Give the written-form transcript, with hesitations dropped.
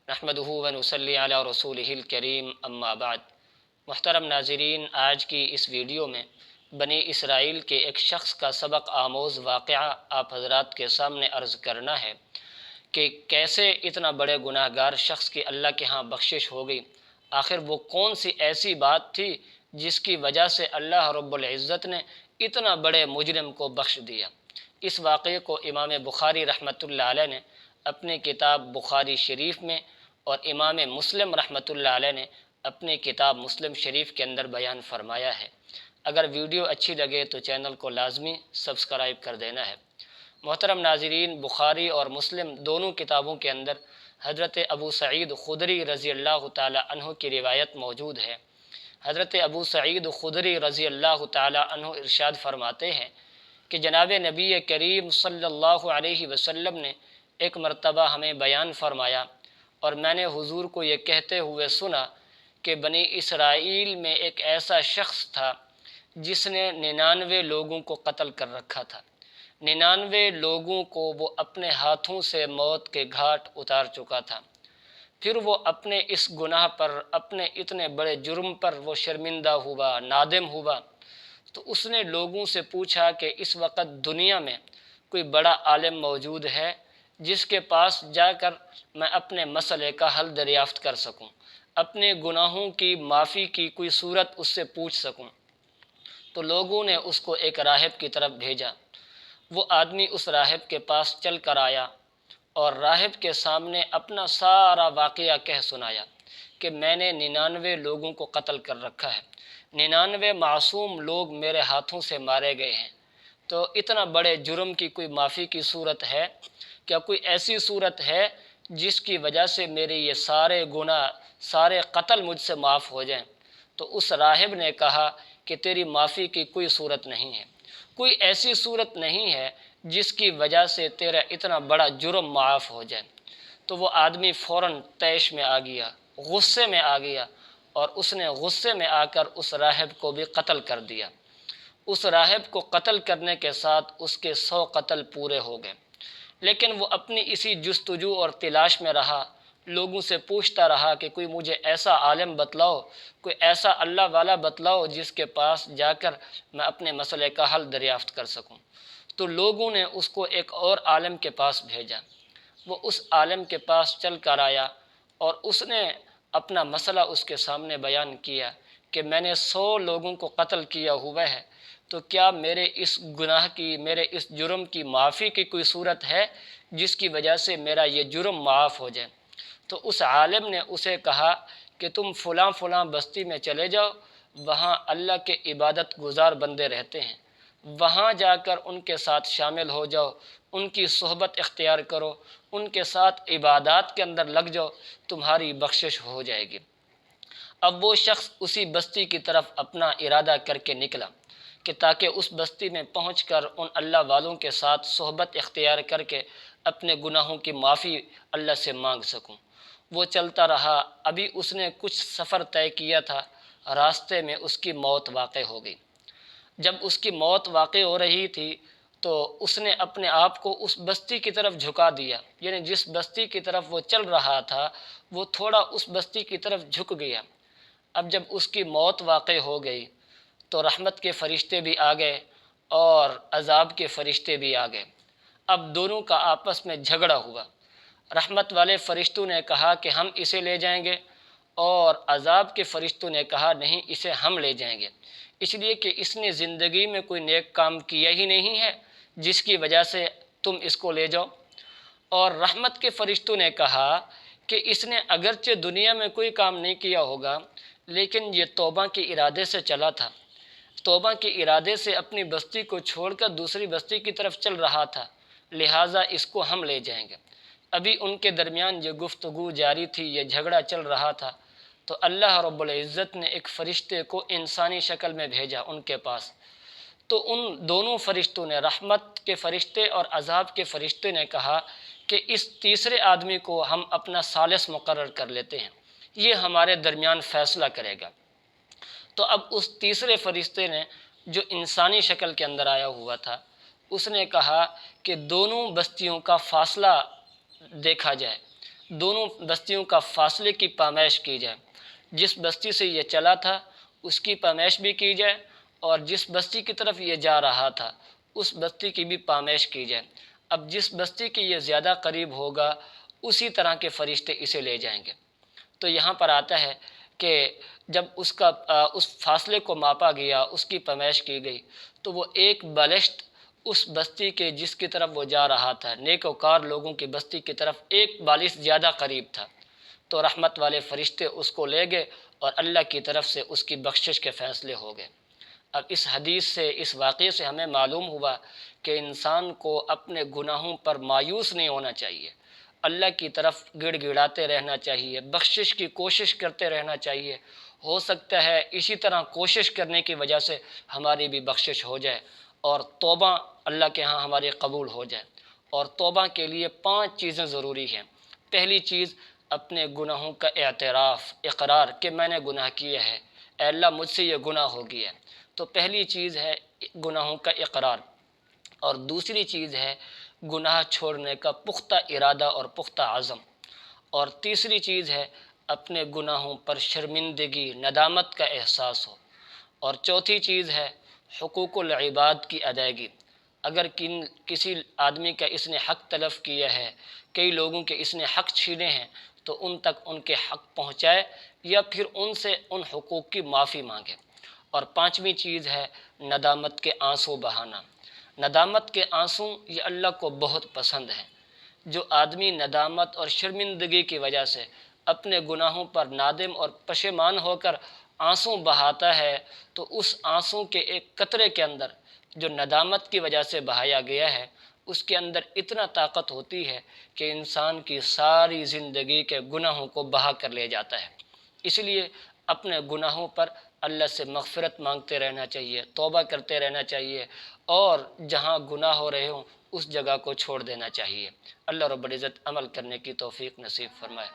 نحمدہ و نصلی علی رسولہ الکریم اما بعد۔ محترم ناظرین، آج کی اس ویڈیو میں بنی اسرائیل کے ایک شخص کا سبق آموز واقعہ آپ حضرات کے سامنے عرض کرنا ہے کہ کیسے اتنا بڑے گناہ گار شخص کی اللہ کے ہاں بخشش ہو گئی۔ آخر وہ کون سی ایسی بات تھی جس کی وجہ سے اللہ رب العزت نے اتنا بڑے مجرم کو بخش دیا۔ اس واقعے کو امام بخاری رحمۃ اللہ علیہ نے اپنی کتاب بخاری شریف میں اور امام مسلم رحمۃ اللہ علیہ نے اپنی کتاب مسلم شریف کے اندر بیان فرمایا ہے۔ اگر ویڈیو اچھی لگے تو چینل کو لازمی سبسکرائب کر دینا ہے۔ محترم ناظرین، بخاری اور مسلم دونوں کتابوں کے اندر حضرت ابو سعید خدری رضی اللہ تعالی عنہ کی روایت موجود ہے۔ حضرت ابو سعید خدری رضی اللہ تعالی عنہ ارشاد فرماتے ہیں کہ جناب نبی کریم صلی اللہ علیہ وسلم نے ایک مرتبہ ہمیں بیان فرمایا اور میں نے حضور کو یہ کہتے ہوئے سنا کہ بنی اسرائیل میں ایک ایسا شخص تھا جس نے 99 لوگوں کو قتل کر رکھا تھا۔ 99 لوگوں کو وہ اپنے ہاتھوں سے موت کے گھاٹ اتار چکا تھا۔ پھر وہ اپنے اس گناہ پر، اپنے اتنے بڑے جرم پر وہ شرمندہ ہوا، نادم ہوا، تو اس نے لوگوں سے پوچھا کہ اس وقت دنیا میں کوئی بڑا عالم موجود ہے جس کے پاس جا کر میں اپنے مسئلے کا حل دریافت کر سکوں، اپنے گناہوں کی معافی کی کوئی صورت اس سے پوچھ سکوں۔ تو لوگوں نے اس کو ایک راہب کی طرف بھیجا۔ وہ آدمی اس راہب کے پاس چل کر آیا اور راہب کے سامنے اپنا سارا واقعہ کہہ سنایا کہ میں نے 99 لوگوں کو قتل کر رکھا ہے، 99 معصوم لوگ میرے ہاتھوں سے مارے گئے ہیں، تو اتنا بڑے جرم کی کوئی معافی کی صورت ہے؟ کیا کوئی ایسی صورت ہے جس کی وجہ سے میرے یہ سارے گناہ، سارے قتل مجھ سے معاف ہو جائیں؟ تو اس راہب نے کہا کہ تیری معافی کی کوئی صورت نہیں ہے، کوئی ایسی صورت نہیں ہے جس کی وجہ سے تیرا اتنا بڑا جرم معاف ہو جائے۔ تو وہ آدمی فوراً طیش میں آ گیا، غصے میں آ گیا، اور اس نے غصے میں آ کر اس راہب کو بھی قتل کر دیا۔ اس راہب کو قتل کرنے کے ساتھ اس کے 100 قتل پورے ہو گئے۔ لیکن وہ اپنی اسی جستجو اور تلاش میں رہا، لوگوں سے پوچھتا رہا کہ کوئی مجھے ایسا عالم بتلاؤ، کوئی ایسا اللہ والا بتلاؤ جس کے پاس جا کر میں اپنے مسئلے کا حل دریافت کر سکوں۔ تو لوگوں نے اس کو ایک اور عالم کے پاس بھیجا۔ وہ اس عالم کے پاس چل کر آیا اور اس نے اپنا مسئلہ اس کے سامنے بیان کیا کہ میں نے 100 لوگوں کو قتل کیا ہوا ہے، تو کیا میرے اس گناہ کی، میرے اس جرم کی معافی کی کوئی صورت ہے جس کی وجہ سے میرا یہ جرم معاف ہو جائے؟ تو اس عالم نے اسے کہا کہ تم فلاں فلاں بستی میں چلے جاؤ، وہاں اللہ کے عبادت گزار بندے رہتے ہیں، وہاں جا کر ان کے ساتھ شامل ہو جاؤ، ان کی صحبت اختیار کرو، ان کے ساتھ عبادات کے اندر لگ جاؤ، تمہاری بخشش ہو جائے گی۔ اب وہ شخص اسی بستی کی طرف اپنا ارادہ کر کے نکلا کہ تاکہ اس بستی میں پہنچ کر ان اللہ والوں کے ساتھ صحبت اختیار کر کے اپنے گناہوں کی معافی اللہ سے مانگ سکوں۔ وہ چلتا رہا، ابھی اس نے کچھ سفر طے کیا تھا، راستے میں اس کی موت واقع ہو گئی۔ جب اس کی موت واقع ہو رہی تھی تو اس نے اپنے آپ کو اس بستی کی طرف جھکا دیا، یعنی جس بستی کی طرف وہ چل رہا تھا وہ تھوڑا اس بستی کی طرف جھک گیا۔ اب جب اس کی موت واقع ہو گئی تو رحمت کے فرشتے بھی آ گئے اور عذاب کے فرشتے بھی آ گئے۔ اب دونوں کا آپس میں جھگڑا ہوا۔ رحمت والے فرشتوں نے کہا کہ ہم اسے لے جائیں گے، اور عذاب کے فرشتوں نے کہا نہیں، اسے ہم لے جائیں گے، اس لیے کہ اس نے زندگی میں کوئی نیک کام کیا ہی نہیں ہے جس کی وجہ سے تم اس کو لے جاؤ۔ اور رحمت کے فرشتوں نے کہا کہ اس نے اگرچہ دنیا میں کوئی کام نہیں کیا ہوگا لیکن یہ توبہ کے ارادے سے چلا تھا، توبہ کے ارادے سے اپنی بستی کو چھوڑ کر دوسری بستی کی طرف چل رہا تھا، لہٰذا اس کو ہم لے جائیں گے۔ ابھی ان کے درمیان یہ گفتگو جاری تھی، یہ جھگڑا چل رہا تھا، تو اللہ رب العزت نے ایک فرشتے کو انسانی شکل میں بھیجا ان کے پاس۔ تو ان دونوں فرشتوں نے، رحمت کے فرشتے اور عذاب کے فرشتے نے کہا کہ اس تیسرے آدمی کو ہم اپنا ثالث مقرر کر لیتے ہیں، یہ ہمارے درمیان فیصلہ کرے گا۔ تو اب اس تیسرے فرشتے نے جو انسانی شکل کے اندر آیا ہوا تھا، اس نے کہا کہ دونوں بستیوں کا فاصلہ دیکھا جائے، دونوں بستیوں کا فاصلے کی پامائش کی جائے، جس بستی سے یہ چلا تھا اس کی پامائش بھی کی جائے، اور جس بستی کی طرف یہ جا رہا تھا اس بستی کی بھی پامائش کی جائے۔ اب جس بستی کے یہ زیادہ قریب ہوگا اسی طرح کے فرشتے اسے لے جائیں گے۔ تو یہاں پر آتا ہے کہ جب اس فاصلے کو ماپا گیا، اس کی پامائش کی گئی، تو وہ ایک بالشت اس بستی کے جس کی طرف وہ جا رہا تھا، نیک وکار لوگوں کی بستی کی طرف ایک بالشت زیادہ قریب تھا، تو رحمت والے فرشتے اس کو لے گئے اور اللہ کی طرف سے اس کی بخشش کے فیصلے ہو گئے۔ اب اس حدیث سے، اس واقعے سے ہمیں معلوم ہوا کہ انسان کو اپنے گناہوں پر مایوس نہیں ہونا چاہیے، اللہ کی طرف گڑ گڑاتے رہنا چاہیے، بخشش کی کوشش کرتے رہنا چاہیے۔ ہو سکتا ہے اسی طرح کوشش کرنے کی وجہ سے ہماری بھی بخشش ہو جائے اور توبہ اللہ کے ہاں ہماری قبول ہو جائے۔ اور توبہ کے لیے 5 چیزیں ضروری ہیں۔ پہلی چیز اپنے گناہوں کا اعتراف، اقرار کہ میں نے گناہ کیا ہے، اے اللہ مجھ سے یہ گناہ ہو گیا ہے۔ تو پہلی چیز ہے گناہوں کا اقرار، اور دوسری چیز ہے گناہ چھوڑنے کا پختہ ارادہ اور پختہ عزم، اور تیسری چیز ہے اپنے گناہوں پر شرمندگی، ندامت کا احساس ہو، اور چوتھی چیز ہے حقوق العباد کی ادائیگی۔ اگر کسی آدمی کا اس نے حق تلف کیا ہے، کئی لوگوں کے اس نے حق چھینے ہیں، تو ان تک ان کے حق پہنچائے یا پھر ان سے ان حقوق کی معافی مانگے۔ اور 5ویں چیز ہے ندامت کے آنسو بہانا۔ ندامت کے آنسو یہ اللہ کو بہت پسند ہیں۔ جو آدمی ندامت اور شرمندگی کی وجہ سے اپنے گناہوں پر نادم اور پشیمان ہو کر آنسو بہاتا ہے، تو اس آنسو کے ایک قطرے کے اندر جو ندامت کی وجہ سے بہایا گیا ہے، اس کے اندر اتنا طاقت ہوتی ہے کہ انسان کی ساری زندگی کے گناہوں کو بہا کر لے جاتا ہے۔ اس لیے اپنے گناہوں پر اللہ سے مغفرت مانگتے رہنا چاہیے، توبہ کرتے رہنا چاہیے، اور جہاں گناہ ہو رہے ہوں اس جگہ کو چھوڑ دینا چاہیے۔ اللہ رب العزت عمل کرنے کی توفیق نصیب فرمائے۔